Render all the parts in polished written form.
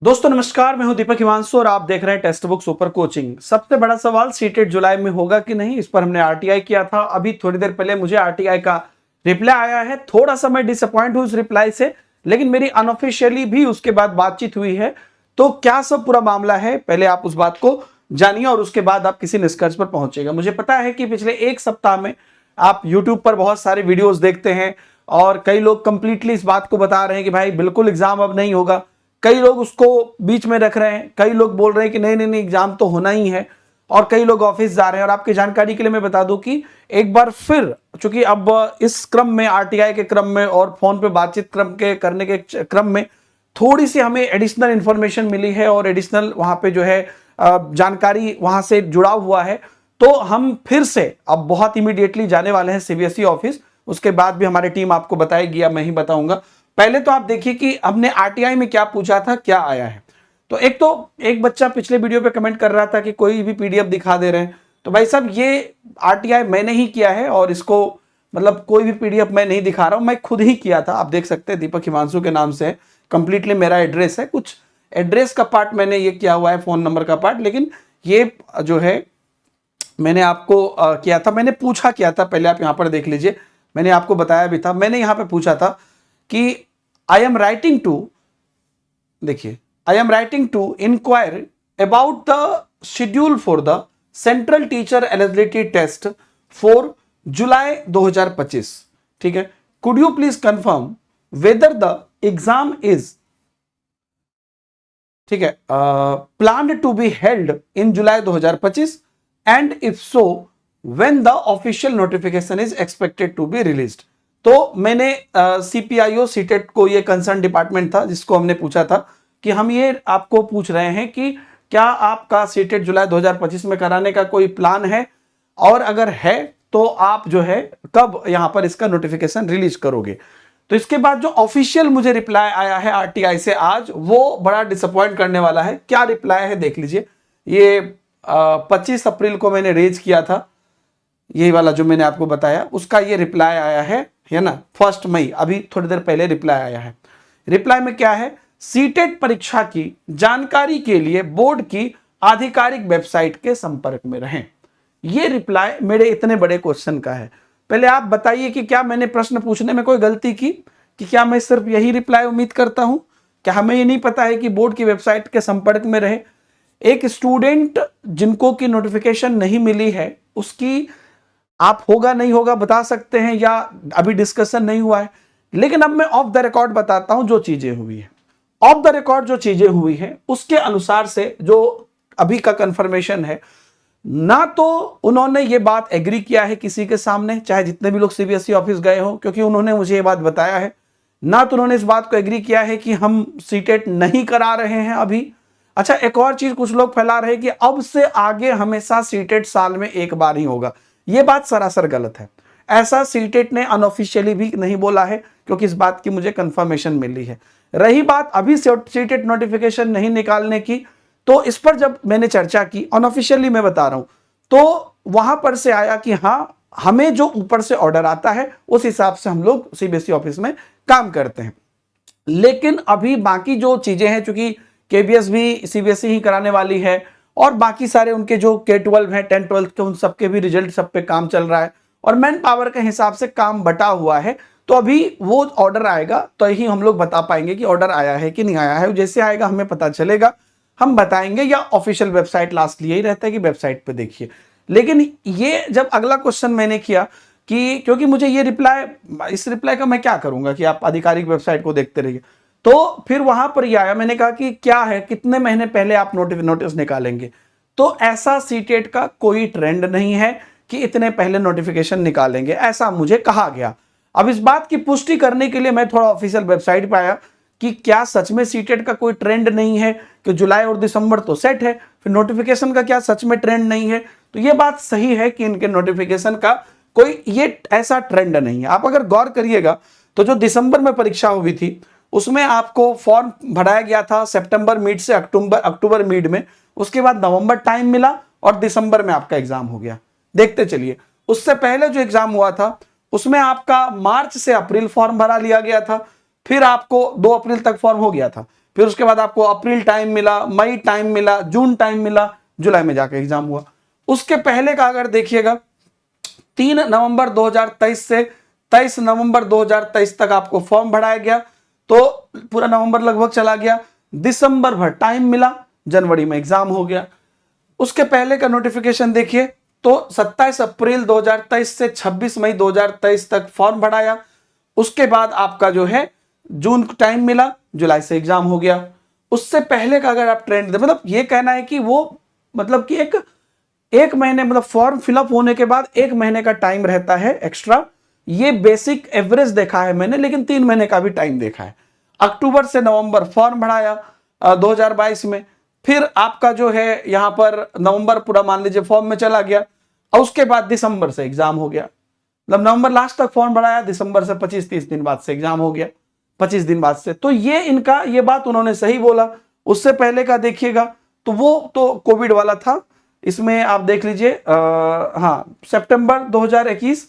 दोस्तों नमस्कार, मैं हूं दीपक हिमांशु और आप देख रहे हैं टेक्स्ट बुक सुपर कोचिंग। सबसे बड़ा सवाल सीटेट जुलाई में होगा कि नहीं, इस पर हमने आरटीआई किया था। अभी थोड़ी देर पहले मुझे आरटीआई का रिप्लाई आया है। थोड़ा सा मैं डिसअपॉइंट हूं उस रिप्लाई से, लेकिन मेरी अनऑफिशियली भी उसके बाद बातचीत हुई है। तो क्या सब पूरा मामला है, पहले आप उस बात को जानिए और उसके बाद आप किसी निष्कर्ष पर पहुंचेगा। मुझे पता है कि पिछले एक सप्ताह में आप यूट्यूब पर बहुत सारे वीडियोज देखते हैं और कई लोग कंप्लीटली इस बात को बता रहे हैं कि भाई बिल्कुल एग्जाम अब नहीं होगा। कई लोग उसको बीच में रख रहे हैं, कई लोग बोल रहे हैं कि नहीं नहीं नहीं एग्जाम तो होना ही है, और कई लोग ऑफिस जा रहे हैं। और आपकी जानकारी के लिए मैं बता दूं कि एक बार फिर, चूंकि अब इस क्रम में, आरटीआई के क्रम में और फोन पे बातचीत क्रम के करने के क्रम में थोड़ी सी हमें एडिशनल इंफॉर्मेशन मिली है और एडिशनल वहां पे जो है जानकारी वहां से जुड़ा हुआ है। तो हम फिर से अब बहुत इमीडिएटली जाने वाले हैं सीबीएसई ऑफिस। उसके बाद भी हमारी टीम आपको बताएगी या मैं ही बताऊंगा। पहले तो आप देखिए कि हमने आरटीआई में क्या पूछा था, क्या आया है। तो एक बच्चा पिछले वीडियो पे कमेंट कर रहा था कि कोई भी पीडीएफ दिखा दे रहे हैं। तो भाई साहब, ये आरटीआई मैंने ही किया है और इसको मतलब कोई भी पीडीएफ मैं नहीं दिखा रहा हूं, मैं खुद ही किया था। आप देख सकते हैं दीपक हिमांशु के नाम से कंप्लीटली मेरा एड्रेस है। कुछ एड्रेस का पार्ट मैंने ये किया हुआ है, फोन नंबर का पार्ट, लेकिन ये जो है मैंने आपको किया था, मैंने पूछा किया था। पहले आप यहां पर देख लीजिए, मैंने आपको बताया भी था। मैंने यहां पे पूछा था कि आई एम राइटिंग टू, देखिए, I am writing to inquire about the schedule for the central teacher eligibility test for July 2025। ठीक है, could you please confirm whether the exam is, ठीक है, planned to be held in July 2025 and if so when the official notification is expected to be released. तो मैंने सीपीआईओ CTET को, ये concern department था जिसको हमने पूछा था कि हम ये आपको पूछ रहे हैं कि क्या आपका सीटेट जुलाई 2025 में कराने का कोई प्लान है, और अगर है तो आप जो है कब यहां पर इसका नोटिफिकेशन रिलीज करोगे। तो इसके बाद जो ऑफिशियल मुझे रिप्लाई आया है आरटीआई से आज, वो बड़ा डिसअपॉइंट करने वाला है। क्या रिप्लाई है देख लीजिए। ये 25 अप्रैल को मैंने रेज किया था, यही वाला जो मैंने आपको बताया, उसका ये रिप्लाई आया है ना, 1 मई, अभी थोड़ी देर पहले रिप्लाई आया है। रिप्लाई में क्या है, सीटेट परीक्षा की जानकारी के लिए बोर्ड की आधिकारिक वेबसाइट के संपर्क में रहें। ये रिप्लाई मेरे इतने बड़े क्वेश्चन का है। पहले आप बताइए कि क्या मैंने प्रश्न पूछने में कोई गलती की, कि क्या मैं सिर्फ यही रिप्लाई उम्मीद करता हूं? क्या हमें ये नहीं पता है कि बोर्ड की वेबसाइट के संपर्क में रहे? एक स्टूडेंट जिनको की नोटिफिकेशन नहीं मिली है, उसकी आप होगा नहीं होगा बता सकते हैं या अभी डिस्कशन नहीं हुआ है, लेकिन अब मैं ऑफ द रिकॉर्ड बताता हूं जो चीजें हुई है। ऑफ द रिकॉर्ड जो चीजें हुई हैं उसके अनुसार से जो अभी का कंफर्मेशन है, ना तो उन्होंने ये बात एग्री किया है किसी के सामने, चाहे जितने भी लोग सीबीएसई ऑफिस गए हो, क्योंकि उन्होंने मुझे ये बात बताया है। ना तो उन्होंने इस बात को एग्री किया है कि हम सीटेट नहीं करा रहे हैं अभी। अच्छा, एक और चीज कुछ लोग फैला रहे हैं कि अब से आगे हमेशा सीटेट साल में एक बार ही होगा। यह बात सरासर गलत है। ऐसा सीटेट ने अनऑफिशियली भी नहीं बोला है, क्योंकि इस बात की मुझे कंफर्मेशन मिली है। रही बात अभी सीटेट नोटिफिकेशन नहीं निकालने की, तो इस पर जब मैंने चर्चा की, अनऑफिशियली मैं बता रहा हूं, तो वहां पर से आया कि हां, हमें जो ऊपर से ऑर्डर आता है उस हिसाब से हम लोग सीबीएसई ऑफिस में काम करते हैं। लेकिन अभी बाकी जो चीजें हैं, चूंकि केबीएस भी सीबीएसई ही कराने वाली है और बाकी सारे उनके जो K-12 हैं, 10-12 के, उन सबके भी रिजल्ट सब पे काम चल रहा है और मैन पावर के हिसाब से काम बटा हुआ है। तो अभी वो ऑर्डर आएगा तो ही हम लोग बता पाएंगे कि ऑर्डर आया है कि नहीं आया है। जैसे आएगा हमें पता चलेगा, हम बताएंगे, या ऑफिशियल वेबसाइट लास्ट यही रहता है कि वेबसाइट पे देखिए। लेकिन ये जब अगला क्वेश्चन मैंने किया कि क्योंकि मुझे ये रिप्लाई, इस रिप्लाई का मैं क्या करूंगा कि आप आधिकारिक वेबसाइट को देखते रहिए, तो फिर वहां पर यह आया। मैंने कहा कि क्या है, कितने महीने पहले आप नोटिस निकालेंगे? तो ऐसा सीटेट का कोई ट्रेंड नहीं है कि इतने पहले नोटिफिकेशन निकालेंगे, ऐसा मुझे कहा गया। अब इस बात की पुष्टि करने के लिए मैं थोड़ा ऑफिशियल वेबसाइट पर आया कि क्या सच में सीटेट का कोई ट्रेंड नहीं है, कि जुलाई और दिसंबर तो सेट है, फिर नोटिफिकेशन का क्या सच में ट्रेंड नहीं है? तो यह बात सही है कि इनके नोटिफिकेशन का कोई ये ऐसा ट्रेंड नहीं है। आप अगर गौर करिएगा तो जो दिसंबर में परीक्षा हुई थी उसमें आपको फॉर्म भराया गया था सितंबर मिड से अक्टूबर मिड में, उसके बाद नवंबर टाइम मिला और दिसंबर में आपका एग्जाम हो गया। देखते चलिए, उससे पहले जो एग्जाम हुआ था उसमें आपका मार्च से अप्रैल फॉर्म भरा लिया गया था, फिर आपको 2 अप्रैल तक फॉर्म हो गया था, फिर उसके बाद आपको अप्रैल टाइम मिला, मई टाइम मिला, जून टाइम मिला, जुलाई में जाकर एग्जाम हुआ। उसके पहले का अगर देखिएगा 3 नवंबर 2023 से 23 नवंबर 2023 तक आपको फॉर्म भराया गया, तो पूरा नवंबर लगभग चला गया, दिसंबर भर टाइम मिला, जनवरी में एग्जाम हो गया। उसके पहले का नोटिफिकेशन देखिए तो 27 अप्रैल 2023 से 26 मई 2023 तक फॉर्म भराया। उसके बाद आपका जो है जून टाइम मिला, जुलाई से एग्जाम हो गया। उससे पहले का अगर आप ट्रेंड दे, मतलब ये कहना है कि वो मतलब कि एक महीने, मतलब फॉर्म फिलअप होने के बाद 1 महीने का टाइम रहता है एक्स्ट्रा। ये बेसिक एवरेज देखा है मैंने, लेकिन 3 महीने का भी टाइम देखा है। अक्टूबर से नवंबर फॉर्म भराया 2022 में, फिर आपका जो है यहां पर नवंबर पूरा मान लीजिए फॉर्म में चला गया, और उसके बाद दिसंबर से एग्जाम हो गया। मतलब नवंबर लास्ट तक फॉर्म भराया, दिसंबर से 25-30 दिन बाद से एग्जाम हो गया, 25 दिन बाद से। तो ये इनका, ये बात उन्होंने सही बोला। उससे पहले का देखिएगा तो वो तो कोविड वाला था, इसमें आप देख लीजिए हाँ, सितंबर 2021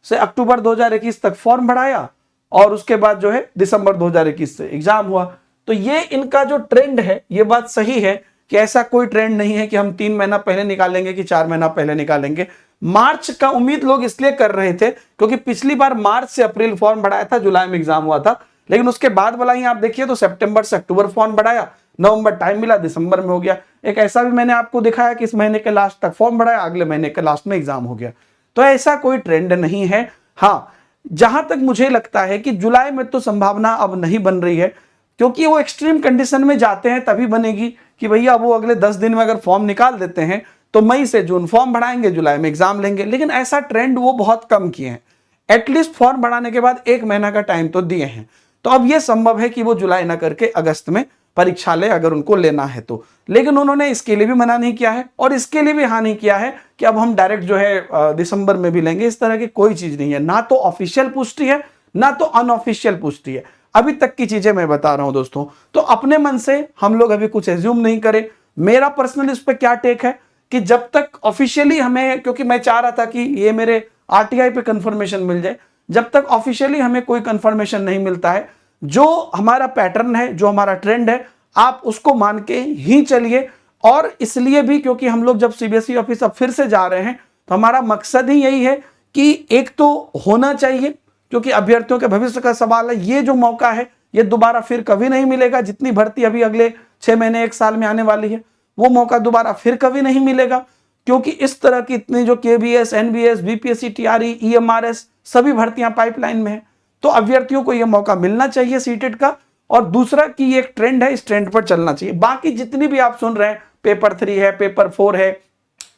से अक्टूबर 2021 तक फॉर्म भराया, और उसके बाद जो है दिसंबर 2021 से एग्जाम हुआ। तो ये इनका जो ट्रेंड है, ये बात सही है कि ऐसा कोई ट्रेंड नहीं है कि हम 3 महीना पहले निकालेंगे कि 4 महीना पहले निकालेंगे। मार्च का उम्मीद लोग इसलिए कर रहे थे क्योंकि पिछली बार मार्च से अप्रैल फॉर्म भराया था, जुलाई में एग्जाम हुआ था, लेकिन उसके बाद वाला ही आप देखिए तो सितंबर से अक्टूबर फॉर्म भराया, नवंबर टाइम मिला, दिसंबर में हो गया। एक ऐसा भी मैंने आपको दिखाया कि इस महीने के लास्ट तक फॉर्म भराया, अगले महीने के लास्ट में एग्जाम हो गया। तो ऐसा कोई ट्रेंड नहीं है। हाँ, जहां तक मुझे लगता है कि जुलाई में तो संभावना अब नहीं बन रही है, क्योंकि वो एक्सट्रीम कंडीशन में जाते हैं तभी बनेगी कि भैया वो अगले 10 दिन में अगर फॉर्म निकाल देते हैं तो मई से जून फॉर्म बढ़ाएंगे, जुलाई में एग्जाम लेंगे। लेकिन ऐसा ट्रेंड वो बहुत कम किए हैं। एटलीस्ट फॉर्म बढ़ाने के बाद 1 महीना का टाइम तो दिए हैं। तो अब यह संभव है कि वो जुलाई ना करके अगस्त में परीक्षा ले, अगर उनको लेना है तो। लेकिन उन्होंने इसके लिए भी मना नहीं किया है और इसके लिए भी हाँ नहीं किया है कि अब हम डायरेक्ट जो है दिसंबर में भी लेंगे। इस तरह की कोई चीज नहीं है, ना तो ऑफिशियल पुष्टि है ना तो अनऑफिशियल पुष्टि है। अभी तक की चीजें मैं बता रहा हूं दोस्तों, तो अपने मन से हम लोग अभी कुछ एज्यूम नहीं करें। मेरा पर्सनल इस पे क्या टेक है कि जब तक ऑफिशियली हमें, क्योंकि मैं चाह रहा था कि ये मेरे आरटीआई पे कंफर्मेशन मिल जाए, जब तक ऑफिशियली हमें कोई कंफर्मेशन नहीं मिलता है, जो हमारा पैटर्न है, जो हमारा ट्रेंड है, आप उसको मान के ही चलिए। और इसलिए भी क्योंकि हम लोग जब सीबीएसई ऑफिस अब फिर से जा रहे हैं तो हमारा मकसद ही यही है कि एक तो होना चाहिए, क्योंकि अभ्यर्थियों के भविष्य का सवाल है। ये जो मौका है ये दोबारा फिर कभी नहीं मिलेगा। जितनी भर्ती अभी अगले 6 महीने 1 साल में आने वाली है, वो मौका दोबारा फिर कभी नहीं मिलेगा, क्योंकि इस तरह की इतनी जो KBS, NBS, BPSC, TRE, EMRS सभी भर्तियां पाइपलाइन में है। तो अभ्यर्थियों को यह मौका मिलना चाहिए सीटेट का। और दूसरा कि ये एक ट्रेंड है, इस ट्रेंड पर चलना चाहिए। बाकी जितनी भी आप सुन रहे हैं, पेपर 3 है, पेपर 4 है,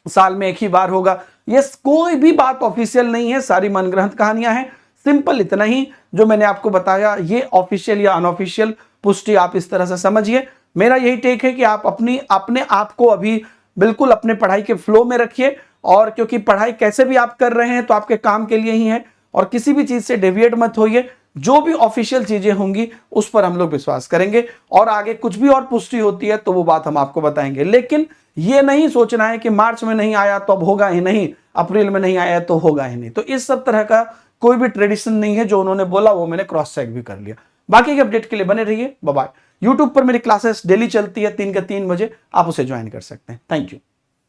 साल में 1 ही बार होगा, ये कोई भी बात ऑफिशियल नहीं है, सारी मनगढ़ंत कहानियां हैं। सिंपल इतना ही जो मैंने आपको बताया, ये ऑफिशियल या अनऑफिशियल पुष्टि आप इस तरह से समझिए। मेरा यही टेक है कि आप अपने आप को अभी बिल्कुल अपने पढ़ाई के फ्लो में रखिए, और क्योंकि पढ़ाई कैसे भी आप कर रहे हैं तो आपके काम के लिए ही है, और किसी भी चीज से डेविएट मत होइए। जो भी ऑफिशियल चीजें होंगी उस पर हम लोग विश्वास करेंगे, और आगे कुछ भी और पुष्टि होती है तो वो बात हम आपको बताएंगे। लेकिन ये नहीं सोचना है कि मार्च में नहीं आया तो अब होगा ही नहीं, अप्रैल में नहीं आया तो होगा ही नहीं। तो इस सब तरह का कोई भी ट्रेडिशन नहीं है। जो उन्होंने बोला वो मैंने क्रॉस चेक भी कर लिया। बाकी के अपडेट के लिए बने रहिए। Bye bye. यूट्यूब पर मेरी क्लासेस डेली चलती है 3 के 3 बजे, आप उसे ज्वाइन कर सकते हैं। Thank you.